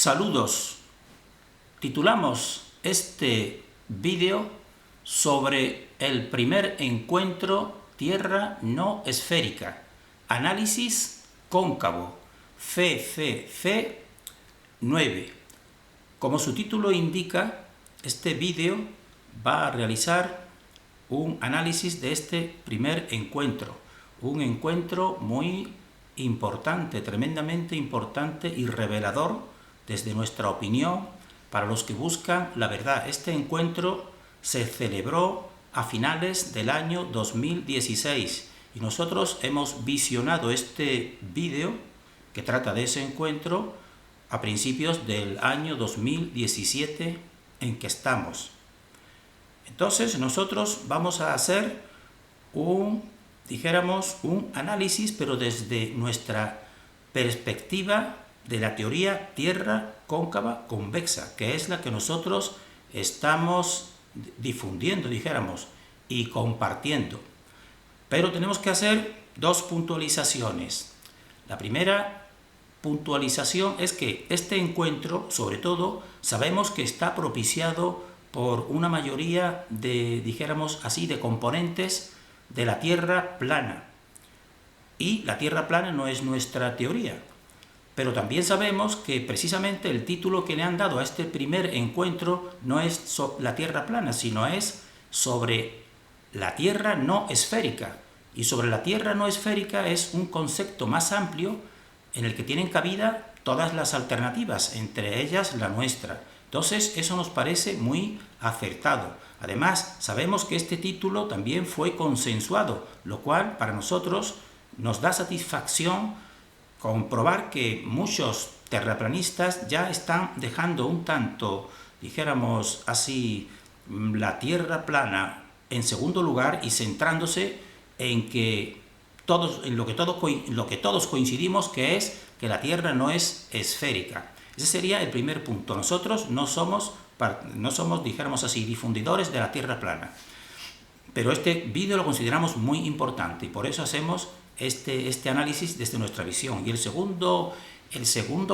Saludos. Titulamos este vídeo sobre el primer encuentro Tierra no esférica. Análisis cóncavo. FCC 9. Como su título indica, este vídeo va a realizar un análisis de este primer encuentro. Un encuentro muy importante, tremendamente importante y revelador desde nuestra opinión para los que buscan la verdad. Este encuentro se celebró a finales del año 2016 y nosotros hemos visionado este vídeo que trata de ese encuentro a principios del año 2017 en que estamos. Entonces nosotros vamos a hacer un análisis, pero desde nuestra perspectiva de la teoría Tierra cóncava convexa, que es la que nosotros estamos difundiendo, y compartiendo. Pero tenemos que hacer dos puntualizaciones. La primera puntualización es que este encuentro, sobre todo, sabemos que está propiciado por una mayoría de, de componentes de la Tierra plana. Y la Tierra plana no es nuestra teoría. Pero también sabemos que precisamente el título que le han dado a este primer encuentro no es la Tierra plana, sino es sobre la Tierra no esférica. Y sobre la Tierra no esférica es un concepto más amplio en el que tienen cabida todas las alternativas, entre ellas la nuestra. Entonces, eso nos parece muy acertado. Además, sabemos que este título también fue consensuado, lo cual para nosotros nos da satisfacción comprobar que muchos terraplanistas ya están dejando un tanto, la Tierra plana en segundo lugar y centrándose en lo que todos coincidimos, que es que la Tierra no es esférica. Ese sería el primer punto. Nosotros no somos difundidores de la Tierra plana. Pero este vídeo lo consideramos muy importante y por eso hacemos este análisis desde nuestra visión. Y el segundo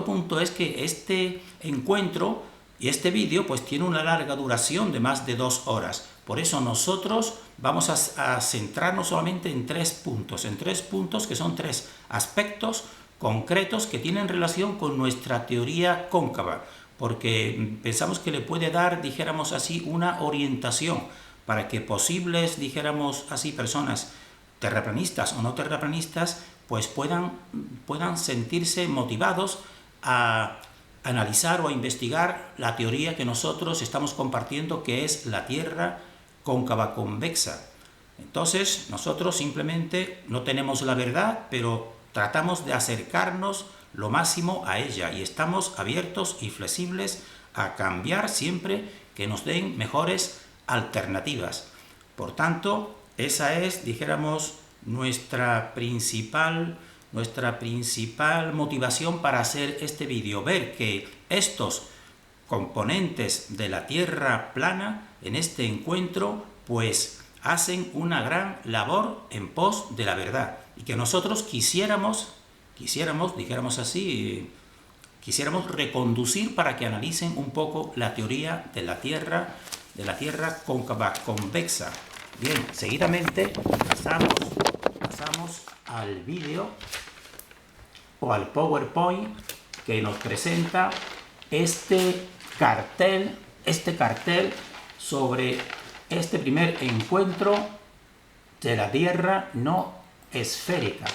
punto es que este encuentro y este vídeo pues tiene una larga duración de más de 2 horas. Por eso nosotros vamos a centrarnos solamente en 3 puntos que son 3 aspectos concretos que tienen relación con nuestra teoría cóncava, porque pensamos que le puede dar, una orientación para que posibles, personas terraplanistas o no terraplanistas, pues puedan sentirse motivados a analizar o a investigar la teoría que nosotros estamos compartiendo, que es la Tierra cóncava convexa. Entonces, nosotros simplemente no tenemos la verdad, pero tratamos de acercarnos lo máximo a ella y estamos abiertos y flexibles a cambiar siempre que nos den mejores alternativas. Por tanto, esa es, nuestra principal motivación para hacer este vídeo, ver que estos componentes de la Tierra plana en este encuentro pues hacen una gran labor en pos de la verdad y que nosotros quisiéramos reconducir para que analicen un poco la teoría de la Tierra cóncava convexa. Bien, seguidamente pasamos al vídeo o al PowerPoint que nos presenta este cartel sobre este primer encuentro de la Tierra no esférica.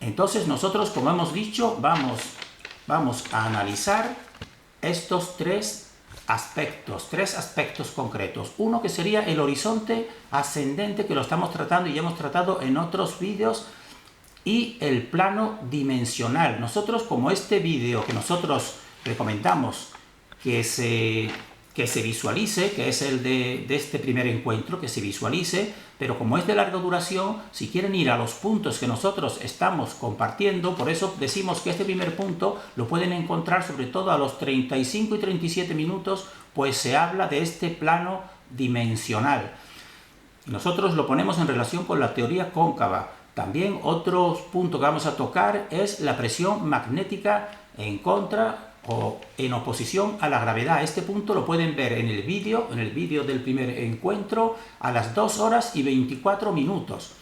Entonces nosotros, como hemos dicho, vamos a analizar estos tres aspectos concretos. Uno que sería el horizonte ascendente, que lo estamos tratando y ya hemos tratado en otros vídeos, y el plano dimensional. Nosotros, como este vídeo que nosotros recomendamos que se visualice, que es el de este primer encuentro, que se visualice, pero como es de larga duración, si quieren ir a los puntos que nosotros estamos compartiendo, por eso decimos que este primer punto lo pueden encontrar sobre todo a los 35 y 37 minutos, pues se habla de este plano dimensional. Nosotros lo ponemos en relación con la teoría cóncava, También otro punto que vamos a tocar es la presión magnética en contra o en oposición a la gravedad. Este punto lo pueden ver en el vídeo del primer encuentro a las 2 horas y 24 minutos.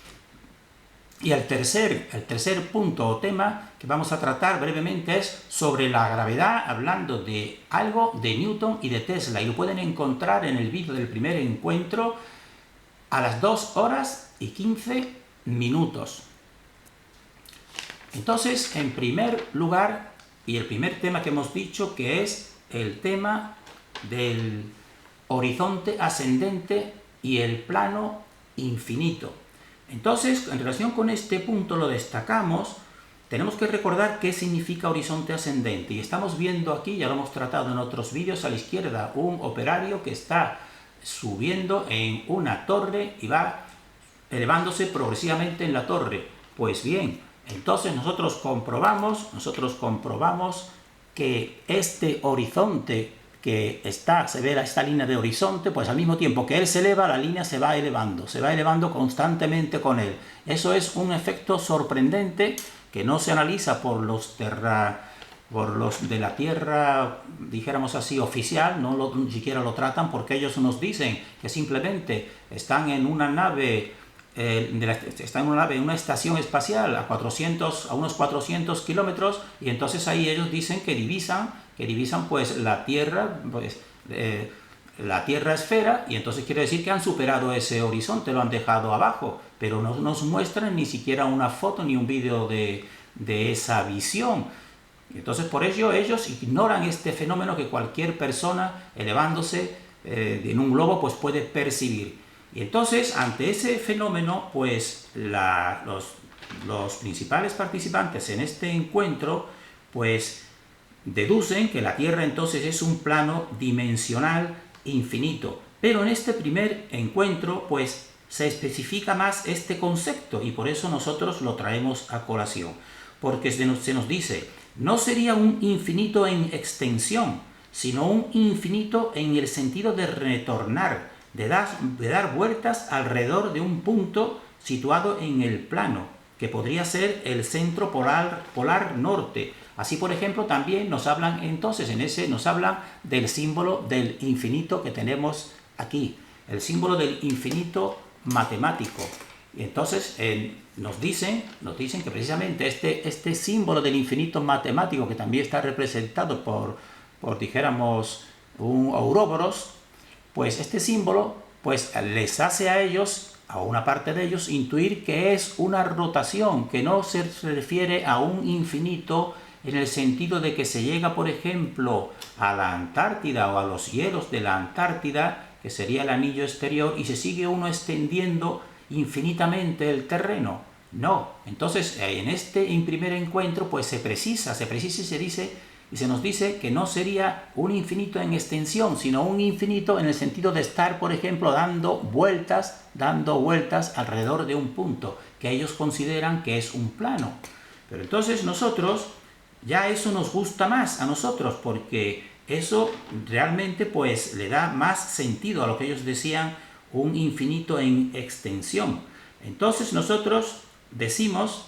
Y el tercer punto o tema que vamos a tratar brevemente es sobre la gravedad, hablando de algo de Newton y de Tesla. Y lo pueden encontrar en el vídeo del primer encuentro a las 2 horas y 15 minutos. Entonces, en primer lugar, y el primer tema que hemos dicho, que es el tema del horizonte ascendente y el plano infinito. Entonces, en relación con este punto lo destacamos, tenemos que recordar qué significa horizonte ascendente. Y estamos viendo aquí, ya lo hemos tratado en otros vídeos, a la izquierda, un operario que está subiendo en una torre y va elevándose progresivamente en la torre. Pues bien, entonces nosotros comprobamos que este horizonte que se ve esta línea de horizonte, pues al mismo tiempo que él se eleva, la línea se va elevando constantemente con él. Eso es un efecto sorprendente que no se analiza por los de la Tierra, dijéramos así, oficial, ni siquiera lo tratan, porque ellos nos dicen que simplemente están en una nave, en una estación espacial a unos 400 kilómetros, y entonces ahí ellos dicen que divisan pues la Tierra, la Tierra esfera, y entonces quiere decir que han superado ese horizonte, lo han dejado abajo, pero no nos muestran ni siquiera una foto ni un vídeo de esa visión. Entonces por ello ellos ignoran este fenómeno que cualquier persona elevándose en un globo pues puede percibir. Y entonces ante ese fenómeno pues los principales participantes en este encuentro pues deducen que la Tierra entonces es un plano dimensional infinito. Pero en este primer encuentro pues se especifica más este concepto y por eso nosotros lo traemos a colación. Porque se nos dice, no sería un infinito en extensión, sino un infinito en el sentido de retornar, de dar vueltas alrededor de un punto situado en el plano, que podría ser el centro polar norte. Así, por ejemplo, también nos hablan del símbolo del infinito que tenemos aquí, el símbolo del infinito matemático. Y entonces nos dicen que precisamente este símbolo del infinito matemático, que también está representado por dijéramos, un ouroboros, pues este símbolo pues les hace a ellos, a una parte de ellos, intuir que es una rotación, que no se refiere a un infinito en el sentido de que se llega, por ejemplo, a la Antártida o a los hielos de la Antártida, que sería el anillo exterior, y se sigue uno extendiendo infinitamente el terreno. No, entonces en primer encuentro pues se precisa y se dice y se nos dice que no sería un infinito en extensión, sino un infinito en el sentido de estar, por ejemplo, dando vueltas alrededor de un punto que ellos consideran que es un plano. Pero entonces nosotros, ya eso nos gusta más a nosotros, porque eso realmente pues le da más sentido a lo que ellos decían, un infinito en extensión. Entonces nosotros decimos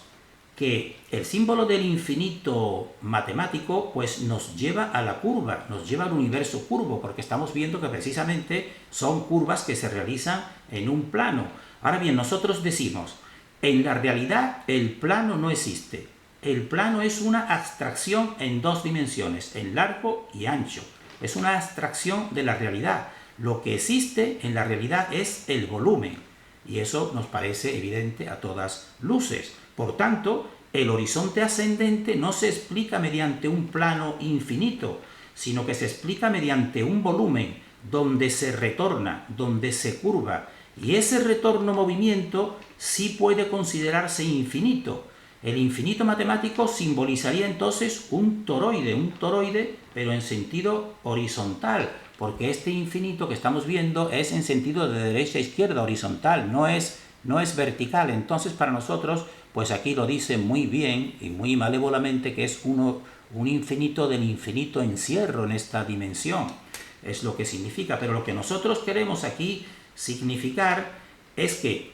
que el símbolo del infinito matemático pues nos lleva a la curva, nos lleva al universo curvo, porque estamos viendo que precisamente son curvas que se realizan en un plano. Ahora bien, nosotros decimos, en la realidad el plano no existe. El plano es una abstracción en dos dimensiones, en largo y ancho. Es una abstracción de la realidad. Lo que existe en la realidad es el volumen, y eso nos parece evidente a todas luces. Por tanto, el horizonte ascendente no se explica mediante un plano infinito, sino que se explica mediante un volumen donde se retorna, donde se curva, y ese retorno-movimiento sí puede considerarse infinito. El infinito matemático simbolizaría entonces un toroide, pero en sentido horizontal, porque este infinito que estamos viendo es en sentido de derecha a izquierda, horizontal, no es vertical. Entonces para nosotros, pues aquí lo dice muy bien y muy malévolamente que es un infinito del infinito encierro en esta dimensión. Es lo que significa, pero lo que nosotros queremos aquí significar es que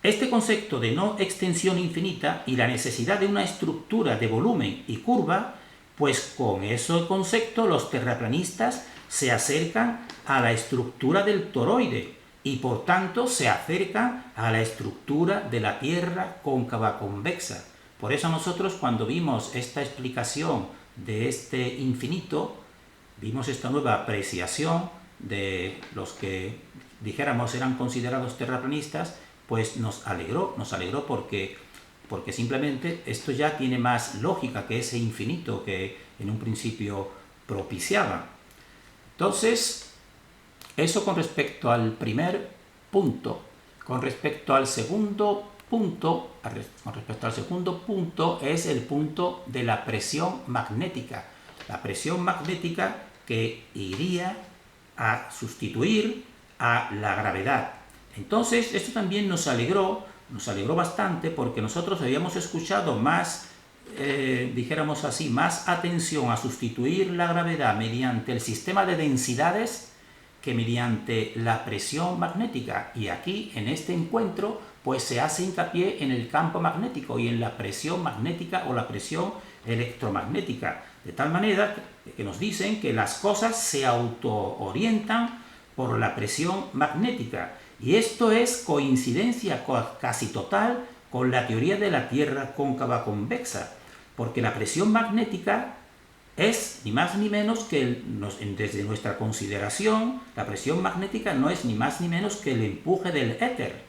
Este concepto de no extensión infinita y la necesidad de una estructura de volumen y curva, pues con ese concepto los terraplanistas se acercan a la estructura del toroide y por tanto se acercan a la estructura de la Tierra cóncava convexa. Por eso nosotros cuando vimos esta explicación de este infinito, vimos esta nueva apreciación de los que dijéramos eran considerados terraplanistas, pues nos alegró porque simplemente esto ya tiene más lógica que ese infinito que en un principio propiciaba. Entonces, eso con respecto al primer punto. Con respecto al segundo punto es el punto de la presión magnética. La presión magnética que iría a sustituir a la gravedad. Entonces, esto también nos alegró bastante porque nosotros habíamos escuchado más, dijéramos así, más atención a sustituir la gravedad mediante el sistema de densidades que mediante la presión magnética. Y aquí, en este encuentro, pues se hace hincapié en el campo magnético y en la presión magnética o la presión electromagnética. De tal manera que nos dicen que las cosas se autoorientan por la presión magnética. Y esto es coincidencia casi total con la teoría de la Tierra cóncava convexa, porque la presión magnética es ni más ni menos que, desde nuestra consideración, la presión magnética no es ni más ni menos que el empuje del éter.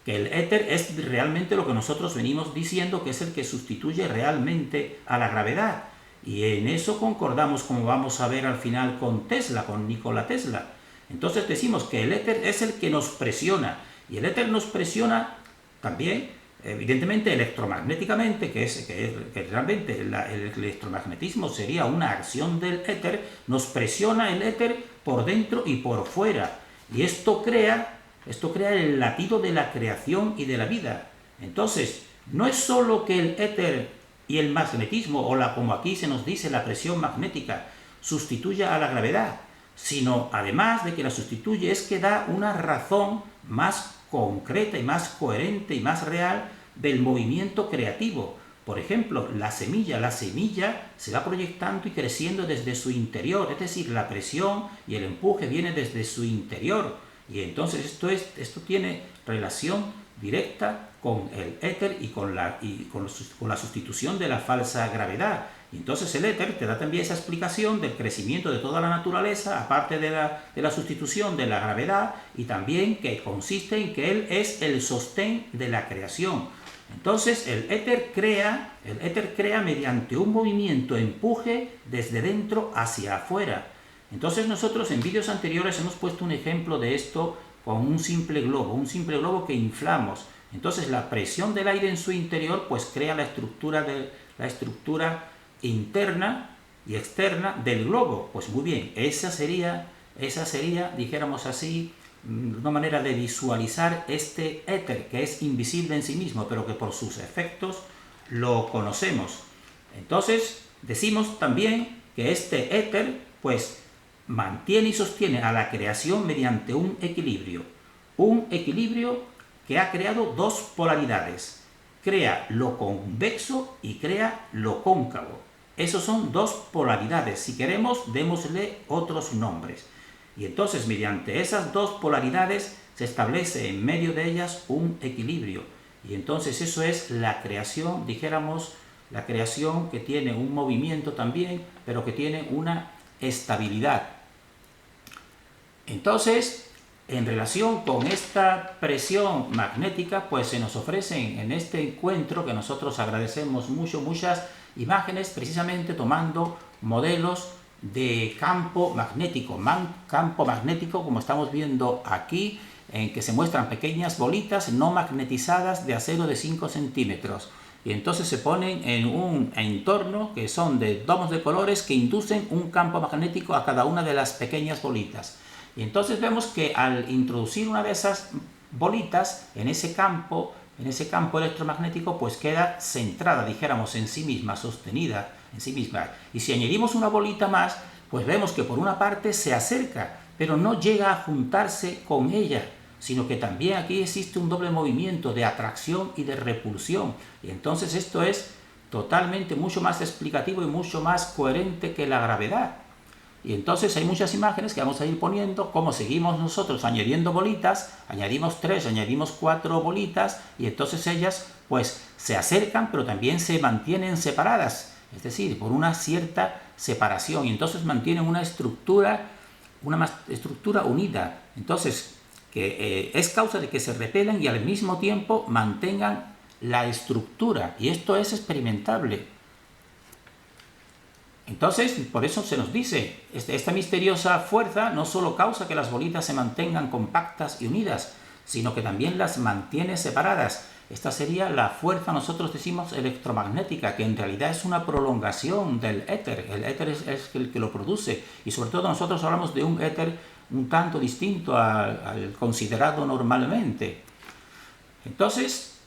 Que el éter es realmente lo que nosotros venimos diciendo que es el que sustituye realmente a la gravedad. Y en eso concordamos, como vamos a ver al final con Tesla, con Nikola Tesla. Entonces decimos que el éter es el que nos presiona, y el éter nos presiona también, evidentemente, electromagnéticamente, que realmente el electromagnetismo sería una acción del éter, nos presiona el éter por dentro y por fuera, y esto crea el latido de la creación y de la vida. Entonces, no es solo que el éter y el magnetismo, como aquí se nos dice, la presión magnética, sustituya a la gravedad, sino además de que la sustituye, es que da una razón más concreta y más coherente y más real del movimiento creativo. Por ejemplo, la semilla se va proyectando y creciendo desde su interior, es decir, la presión y el empuje viene desde su interior, y entonces esto tiene relación directa con el éter y con la sustitución de la falsa gravedad. Y entonces el éter te da también esa explicación del crecimiento de toda la naturaleza, aparte de la sustitución de la gravedad, y también que consiste en que él es el sostén de la creación. Entonces el éter crea mediante un movimiento empuje desde dentro hacia afuera. Entonces nosotros en vídeos anteriores hemos puesto un ejemplo de esto con un simple globo que inflamos. Entonces la presión del aire en su interior pues crea la estructura interna y externa del globo. Pues muy bien, esa sería, dijéramos así, una manera de visualizar este éter que es invisible en sí mismo, pero que por sus efectos lo conocemos. Entonces decimos también que este éter pues mantiene y sostiene a la creación mediante un equilibrio que ha creado dos polaridades. Crea lo convexo y crea lo cóncavo. Esos son dos polaridades. Si queremos, démosle otros nombres. Y entonces, mediante esas dos polaridades, se establece en medio de ellas un equilibrio. Y entonces eso es la creación, dijéramos, la creación que tiene un movimiento también, pero que tiene una estabilidad. Entonces, en relación con esta presión magnética, pues se nos ofrecen en este encuentro, que nosotros agradecemos mucho, muchas imágenes, precisamente tomando modelos de campo magnético, como estamos viendo aquí, en que se muestran pequeñas bolitas no magnetizadas de acero de 5 centímetros. Y entonces se ponen en un entorno que son de domos de colores que inducen un campo magnético a cada una de las pequeñas bolitas. Y entonces vemos que al introducir una de esas bolitas en ese campo electromagnético, pues queda centrada, dijéramos, en sí misma, sostenida en sí misma. Y si añadimos una bolita más, pues vemos que por una parte se acerca, pero no llega a juntarse con ella, sino que también aquí existe un doble movimiento de atracción y de repulsión. Y entonces esto es totalmente mucho más explicativo y mucho más coherente que la gravedad. Y entonces hay muchas imágenes que vamos a ir poniendo, como seguimos nosotros añadiendo bolitas, añadimos 3, añadimos 4 bolitas, y entonces ellas pues se acercan, pero también se mantienen separadas, es decir, por una cierta separación, y entonces mantienen una estructura unida. Entonces, que es causa de que se repelen y al mismo tiempo mantengan la estructura, y esto es experimentable. Entonces, por eso se nos dice, esta misteriosa fuerza no solo causa que las bolitas se mantengan compactas y unidas, sino que también las mantiene separadas. Esta sería la fuerza, nosotros decimos, electromagnética, que en realidad es una prolongación del éter. El éter es el que lo produce, y sobre todo nosotros hablamos de un éter un tanto distinto al considerado normalmente. Entonces,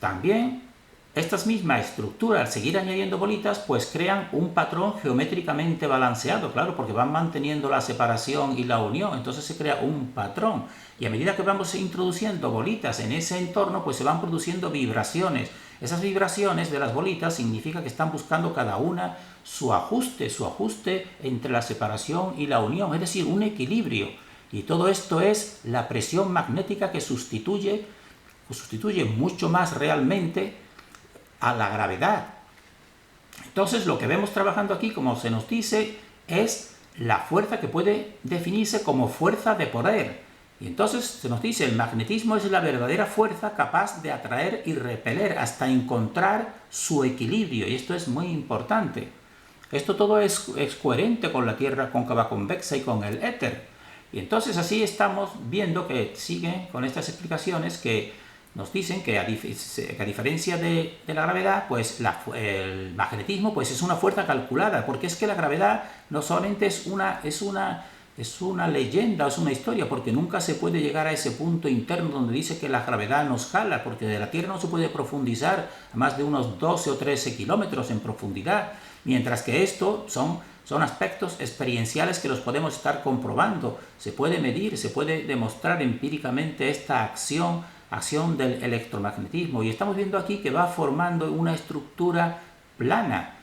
también estas mismas estructuras, al seguir añadiendo bolitas, pues crean un patrón geométricamente balanceado, claro, porque van manteniendo la separación y la unión, entonces se crea un patrón. Y a medida que vamos introduciendo bolitas en ese entorno, pues se van produciendo vibraciones. Esas vibraciones de las bolitas significa que están buscando cada una su ajuste entre la separación y la unión, es decir, un equilibrio. Y todo esto es la presión magnética que sustituye mucho más realmente a la gravedad. Entonces, lo que vemos trabajando aquí, como se nos dice, es la fuerza que puede definirse como fuerza de poder. Y entonces se nos dice, el magnetismo es la verdadera fuerza capaz de atraer y repeler hasta encontrar su equilibrio. Y esto es muy importante. Esto todo es coherente con la Tierra cóncava convexa y con el éter. Y entonces así estamos viendo que sigue con estas explicaciones que nos dicen que a diferencia de la gravedad, pues el magnetismo pues es una fuerza calculada, porque es que la gravedad no solamente es una leyenda, es una historia, porque nunca se puede llegar a ese punto interno donde dice que la gravedad nos jala, porque de la Tierra no se puede profundizar a más de unos 12 o 13 kilómetros en profundidad, mientras que esto son aspectos experienciales que los podemos estar comprobando, se puede medir, se puede demostrar empíricamente esta acción del electromagnetismo, y estamos viendo aquí que va formando una estructura plana,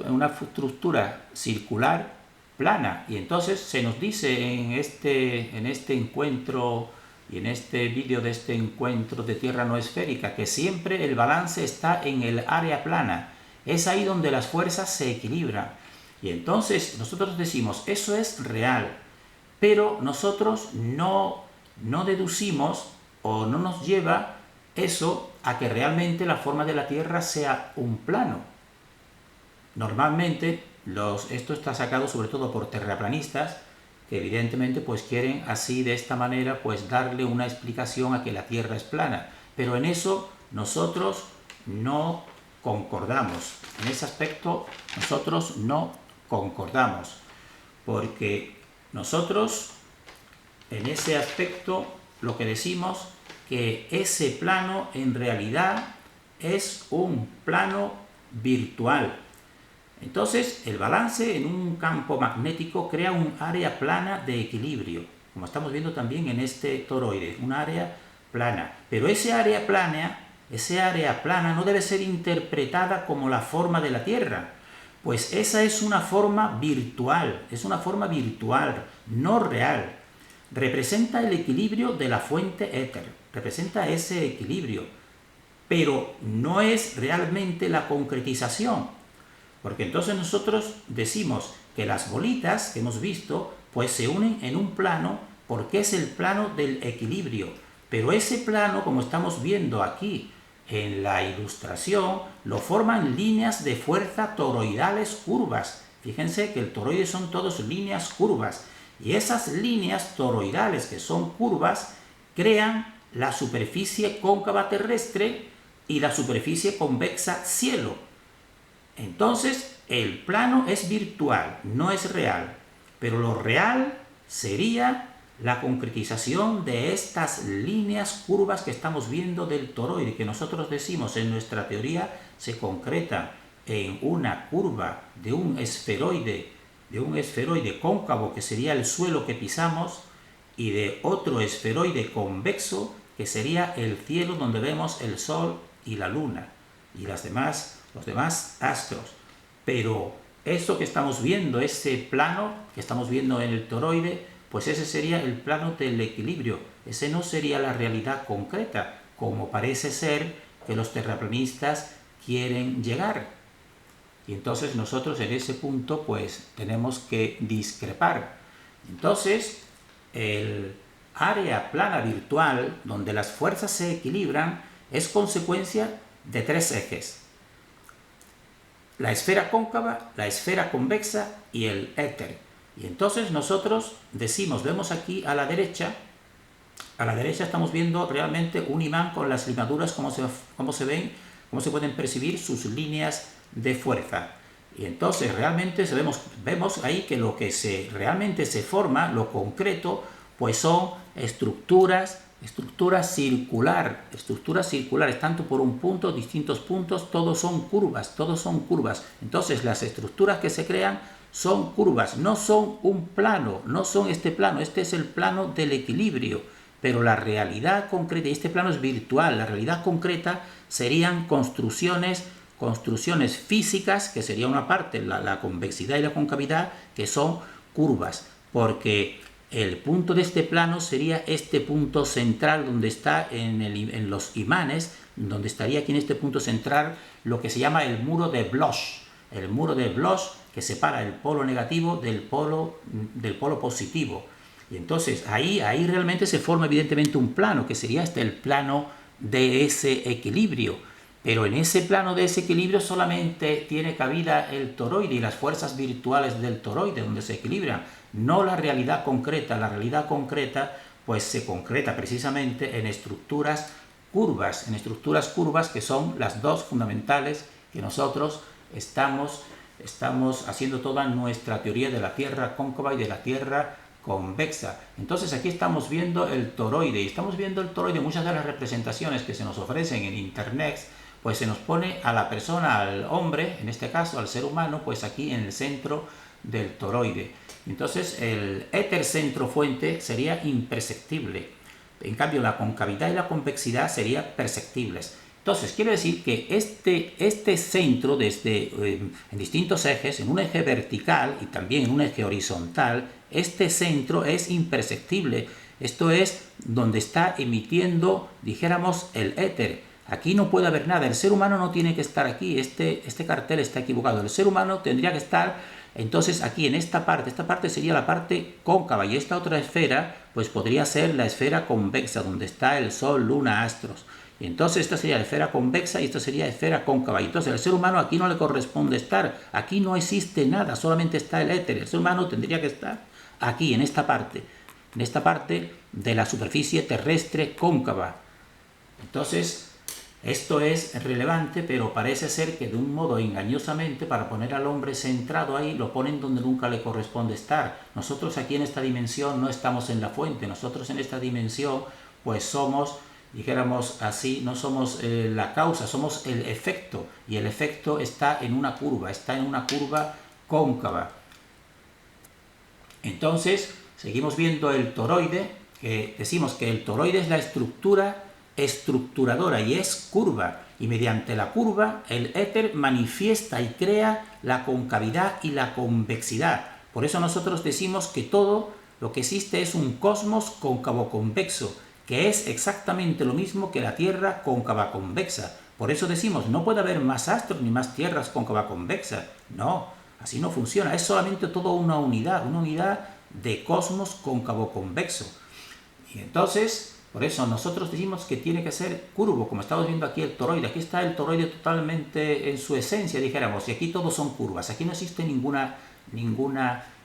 una estructura circular plana, y entonces se nos dice en este encuentro y en este vídeo de este encuentro de Tierra no esférica que siempre el balance está en el área plana, es ahí donde las fuerzas se equilibran, y entonces nosotros decimos, eso es real, pero nosotros no deducimos o no nos lleva eso a que realmente la forma de la Tierra sea un plano. Normalmente esto está sacado sobre todo por terraplanistas que evidentemente pues quieren así de esta manera pues darle una explicación a que la Tierra es plana, pero en eso nosotros no concordamos, en ese aspecto nosotros no concordamos, porque nosotros en ese aspecto lo que decimos que ese plano en realidad es un plano virtual. Entonces, el balance en un campo magnético crea un área plana de equilibrio, como estamos viendo también en este toroide, un área plana. Pero ese área plana no debe ser interpretada como la forma de la Tierra, pues esa es una forma virtual, no real. Representa el equilibrio de la fuente éter, representa ese equilibrio, pero no es realmente la concretización, porque entonces nosotros decimos que las bolitas que hemos visto pues se unen en un plano porque es el plano del equilibrio, pero ese plano, como estamos viendo aquí en la ilustración, lo forman líneas de fuerza toroidales curvas. Fíjense que el toroide son todas líneas curvas, y esas líneas toroidales que son curvas crean la superficie cóncava terrestre y la superficie convexa cielo. Entonces, el plano es virtual, no es real, pero lo real sería la concretización de estas líneas curvas que estamos viendo del toroide, que nosotros decimos en nuestra teoría se concreta en una curva de un esferoide cóncavo, que sería el suelo que pisamos, y de otro esferoide convexo, que sería el cielo donde vemos el Sol y la Luna y los demás astros. Pero eso que estamos viendo, ese plano que estamos viendo en el toroide, pues ese sería el plano del equilibrio. Ese no sería la realidad concreta, como parece ser que los terraplanistas quieren llegar. Y entonces nosotros en ese punto pues tenemos que discrepar. Entonces, el área plana virtual, donde las fuerzas se equilibran, es consecuencia de tres ejes: la esfera cóncava, la esfera convexa y el éter. Y entonces nosotros decimos, vemos aquí a la derecha estamos viendo realmente un imán con las ligaduras, cómo se ven, cómo se pueden percibir sus líneas de fuerza. Y entonces realmente vemos ahí que lo que realmente se forma, lo concreto, pues son estructuras circulares, tanto por un punto, distintos puntos, todos son curvas. Entonces las estructuras que se crean son curvas, no son un plano, no son este plano, este es el plano del equilibrio, pero la realidad concreta, y este plano es virtual, la realidad concreta serían construcciones físicas, que sería una parte, la convexidad y la concavidad, que son curvas, porque el punto de este plano sería este punto central donde está en los imanes, donde estaría aquí en este punto central lo que se llama el muro de Bloch. El muro de Bloch que separa el polo negativo del polo positivo. Y entonces ahí realmente se forma evidentemente un plano, que sería el plano de ese equilibrio. Pero en ese plano de ese equilibrio solamente tiene cabida el toroide y las fuerzas virtuales del toroide, donde se equilibran, no la realidad concreta. La realidad concreta pues se concreta precisamente en estructuras curvas, que son las dos fundamentales que nosotros estamos haciendo toda nuestra teoría de la Tierra cóncava y de la Tierra convexa. Entonces aquí estamos viendo el toroide, muchas de las representaciones que se nos ofrecen en internet, pues se nos pone a la persona, al hombre, en este caso al ser humano, pues aquí en el centro del toroide. Entonces el éter centro fuente sería imperceptible, en cambio la concavidad y la convexidad serían perceptibles. Entonces quiere decir que este centro, en distintos ejes, en un eje vertical y también en un eje horizontal, este centro es imperceptible. Esto es donde está emitiendo, dijéramos, el éter. Aquí no puede haber nada, el ser humano no tiene que estar aquí, este cartel está equivocado, el ser humano tendría que estar entonces aquí en esta parte sería la parte cóncava, y esta otra esfera pues podría ser la esfera convexa, donde está el Sol, Luna, astros. Y entonces esta sería la esfera convexa y esta sería la esfera cóncava. Y entonces al ser humano aquí no le corresponde estar, aquí no existe nada, solamente está el éter. El ser humano tendría que estar aquí, en esta parte de la superficie terrestre cóncava. Entonces esto es relevante, pero parece ser que de un modo engañosamente, para poner al hombre centrado ahí, lo ponen donde nunca le corresponde estar. Nosotros aquí en esta dimensión no estamos en la fuente, nosotros en esta dimensión pues somos, dijéramos así, no somos la causa, somos el efecto, y el efecto está en una curva cóncava. Entonces seguimos viendo el toroide, que decimos que el toroide es la estructura estructuradora y es curva, y mediante la curva el éter manifiesta y crea la concavidad y la convexidad. Por eso nosotros decimos que todo lo que existe es un cosmos cóncavo-convexo, que es exactamente lo mismo que la Tierra cóncava-convexa. Por eso decimos, no puede haber más astros ni más tierras cóncava-convexas. No, así no funciona, es solamente todo una unidad de cosmos cóncavo-convexo. Y entonces, por eso nosotros decimos que tiene que ser curvo, como estamos viendo aquí el toroide. Aquí está el toroide totalmente en su esencia, dijéramos, y aquí todos son curvas. Aquí no existe ninguna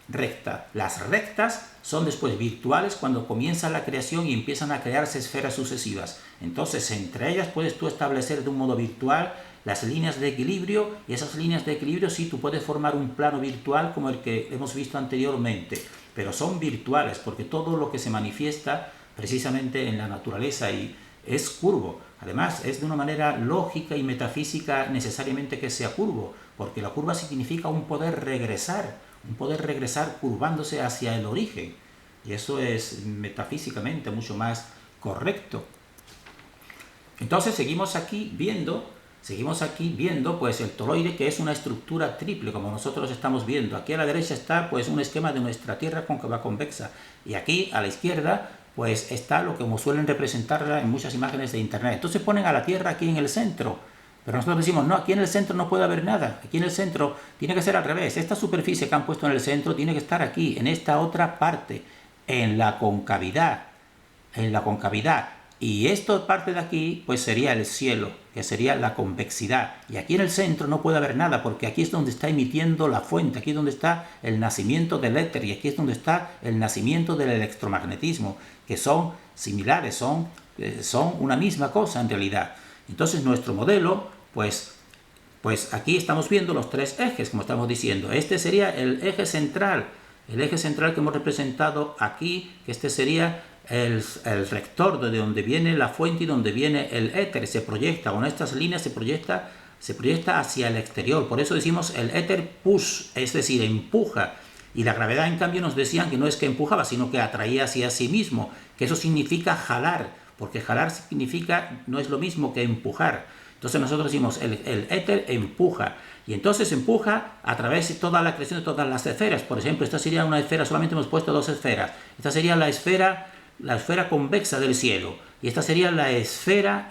recta. Las rectas son después virtuales cuando comienza la creación y empiezan a crearse esferas sucesivas. Entonces, entre ellas puedes tú establecer de un modo virtual las líneas de equilibrio, y esas líneas de equilibrio sí tú puedes formar un plano virtual como el que hemos visto anteriormente, pero son virtuales porque todo lo que se manifiesta precisamente en la naturaleza y es curvo. Además, es de una manera lógica y metafísica necesariamente que sea curvo, porque la curva significa un poder regresar curvándose hacia el origen. Y eso es metafísicamente mucho más correcto. Entonces seguimos aquí viendo pues el toroide, que es una estructura triple, como nosotros estamos viendo. Aquí a la derecha está pues un esquema de nuestra Tierra cóncava convexa, y aquí a la izquierda pues está lo que como suelen representarla en muchas imágenes de internet. Entonces ponen a la Tierra aquí en el centro, pero nosotros decimos, no, aquí en el centro no puede haber nada, aquí en el centro tiene que ser al revés. Esta superficie que han puesto en el centro tiene que estar aquí, en esta otra parte, en la concavidad, y esta parte de aquí pues sería el cielo, que sería la convexidad, y aquí en el centro no puede haber nada, porque aquí es donde está emitiendo la fuente, aquí es donde está el nacimiento del éter, y aquí es donde está el nacimiento del electromagnetismo, que son similares, son una misma cosa en realidad. Entonces nuestro modelo pues aquí estamos viendo los tres ejes, como estamos diciendo. Este sería el eje central que hemos representado aquí, que este sería el rector, de donde viene la fuente y donde viene el éter. Se proyecta, con estas líneas se proyecta hacia el exterior. Por eso decimos el éter push, es decir, empuja. Y la gravedad, en cambio, nos decían que no es que empujaba, sino que atraía hacia sí mismo, que eso significa jalar, porque jalar significa, no es lo mismo que empujar. Entonces nosotros decimos el éter empuja, y entonces empuja a través de toda la creación de todas las esferas. Por ejemplo, esta sería una esfera, solamente hemos puesto dos esferas. Esta sería la esfera convexa del cielo, y esta sería la esfera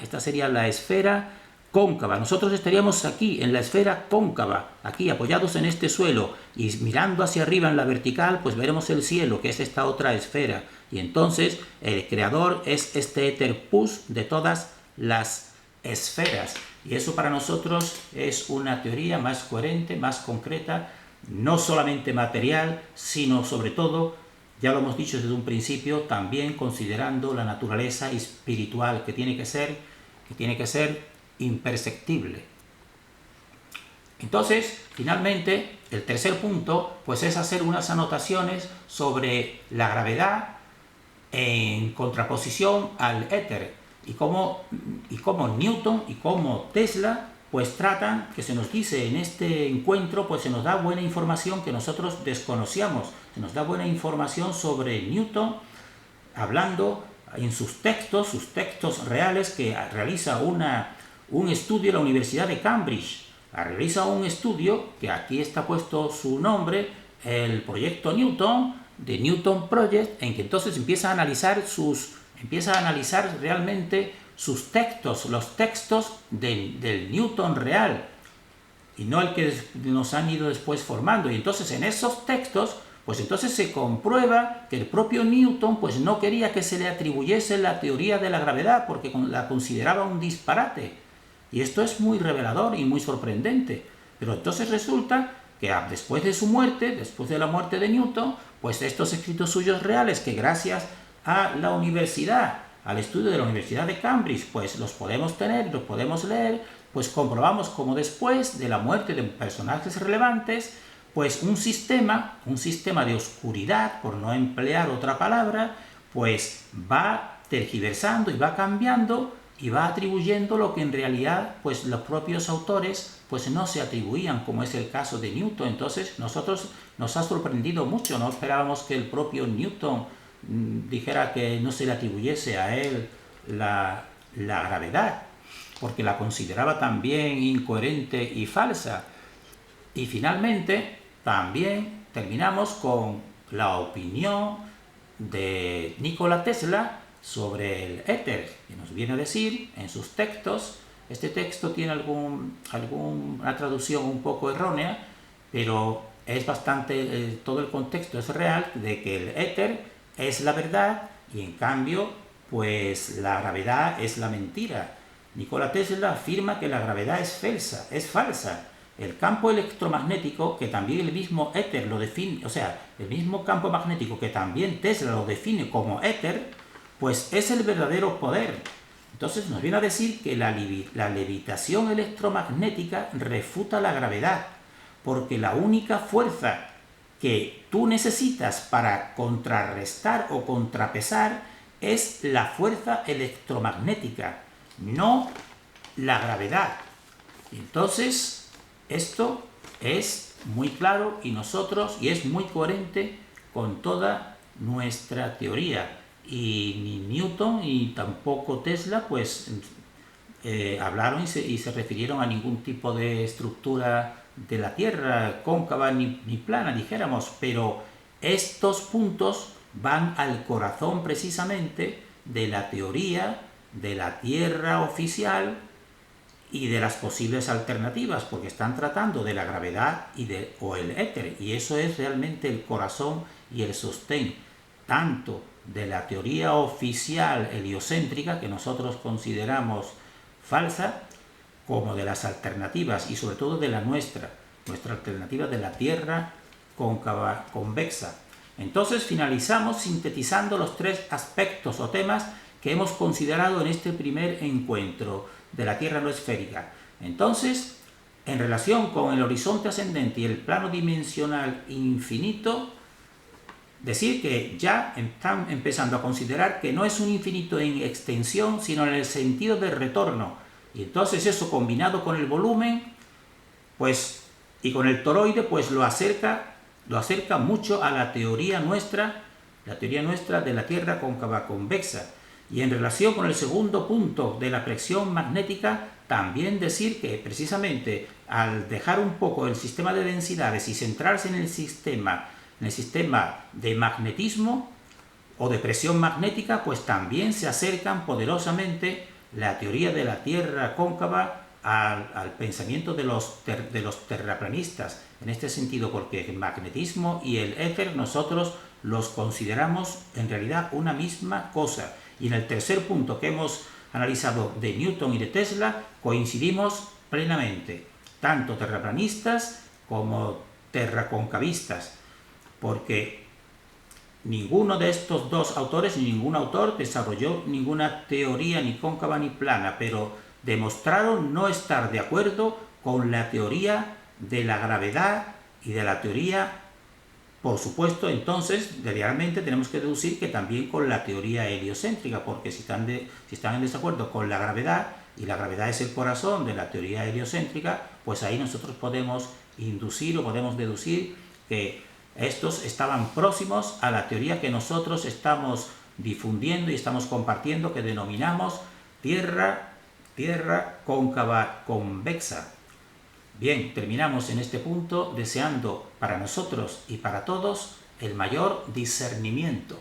cóncava. Nosotros estaríamos aquí en la esfera cóncava, aquí apoyados en este suelo, y mirando hacia arriba en la vertical pues veremos el cielo, que es esta otra esfera, y entonces el creador es este éter push de todas las esferas, y eso para nosotros es una teoría más coherente, más concreta, no solamente material, sino sobre todo, ya lo hemos dicho desde un principio, también considerando la naturaleza espiritual, que tiene que ser imperceptible. Entonces, finalmente, el tercer punto pues es hacer unas anotaciones sobre la gravedad en contraposición al éter, y cómo Newton y cómo Tesla pues tratan, que se nos dice en este encuentro, pues se nos da buena información que nosotros desconocíamos, se nos da buena información sobre Newton, hablando en sus textos reales, que realiza un estudio en la Universidad de Cambridge. Realiza un estudio, que aquí está puesto su nombre, el proyecto Newton, de Newton Project, en que entonces empieza a analizar realmente sus textos, los textos del Newton real, y no el que nos han ido después formando. Y entonces en esos textos pues entonces se comprueba que el propio Newton pues no quería que se le atribuyese la teoría de la gravedad, porque la consideraba un disparate. Y esto es muy revelador y muy sorprendente. Pero entonces resulta que después de su muerte, después de la muerte de Newton, pues estos escritos suyos reales, que gracias a la universidad, al estudio de la Universidad de Cambridge, pues los podemos tener, los podemos leer, pues comprobamos como después de la muerte de personajes relevantes, pues un sistema de oscuridad, por no emplear otra palabra, pues va tergiversando y va cambiando y va atribuyendo lo que en realidad pues los propios autores pues no se atribuían, como es el caso de Newton. Entonces nosotros nos ha sorprendido mucho, no esperábamos que el propio Newton dijera que no se le atribuyese a él la gravedad, porque la consideraba también incoherente y falsa. Y finalmente también terminamos con la opinión de Nikola Tesla sobre el éter, que nos viene a decir en sus textos. Este texto tiene alguna traducción un poco errónea, pero es bastante, todo el contexto es real, de que el éter es la verdad y en cambio pues la gravedad es la mentira. Nikola Tesla afirma que la gravedad es falsa. El campo electromagnético, que también el mismo éter lo define, o sea, el mismo campo magnético que también Tesla lo define como éter, pues es el verdadero poder. Entonces nos viene a decir que la levitación electromagnética refuta la gravedad, porque la única fuerza que tú necesitas para contrarrestar o contrapesar es la fuerza electromagnética, no la gravedad. Entonces, esto es muy claro y es muy coherente con toda nuestra teoría. Y ni Newton y tampoco Tesla pues hablaron y se refirieron a ningún tipo de estructura de la Tierra cóncava ni plana, dijéramos, pero estos puntos van al corazón precisamente de la teoría de la Tierra oficial y de las posibles alternativas, porque están tratando de la gravedad o el éter, y eso es realmente el corazón y el sostén, tanto de la teoría oficial heliocéntrica, que nosotros consideramos falsa, como de las alternativas, y sobre todo de la nuestra alternativa de la Tierra cóncava convexa. Entonces finalizamos sintetizando los tres aspectos o temas que hemos considerado en este primer encuentro de la Tierra no esférica. Entonces, en relación con el horizonte ascendente y el plano dimensional infinito, decir que ya están empezando a considerar que no es un infinito en extensión, sino en el sentido del retorno. Y entonces eso combinado con el volumen, pues, y con el toroide, pues lo acerca mucho a la teoría nuestra de la Tierra cóncava convexa. Y en relación con el segundo punto de la presión magnética, también decir que precisamente al dejar un poco el sistema de densidades y centrarse en el sistema de magnetismo o de presión magnética, pues también se acercan poderosamente la teoría de la Tierra cóncava al pensamiento de los terraplanistas, en este sentido, porque el magnetismo y el éter nosotros los consideramos en realidad una misma cosa. Y en el tercer punto que hemos analizado de Newton y de Tesla, coincidimos plenamente, tanto terraplanistas como terraconcavistas, porque ninguno de estos dos autores, ni ningún autor, desarrolló ninguna teoría ni cóncava ni plana, pero demostraron no estar de acuerdo con la teoría de la gravedad y de la teoría, por supuesto, entonces, realmente tenemos que deducir que también con la teoría heliocéntrica, porque si están en desacuerdo con la gravedad, y la gravedad es el corazón de la teoría heliocéntrica, pues ahí nosotros podemos inducir o podemos deducir que estos estaban próximos a la teoría que nosotros estamos difundiendo y estamos compartiendo, que denominamos Tierra cóncava convexa. Bien, terminamos en este punto deseando para nosotros y para todos el mayor discernimiento.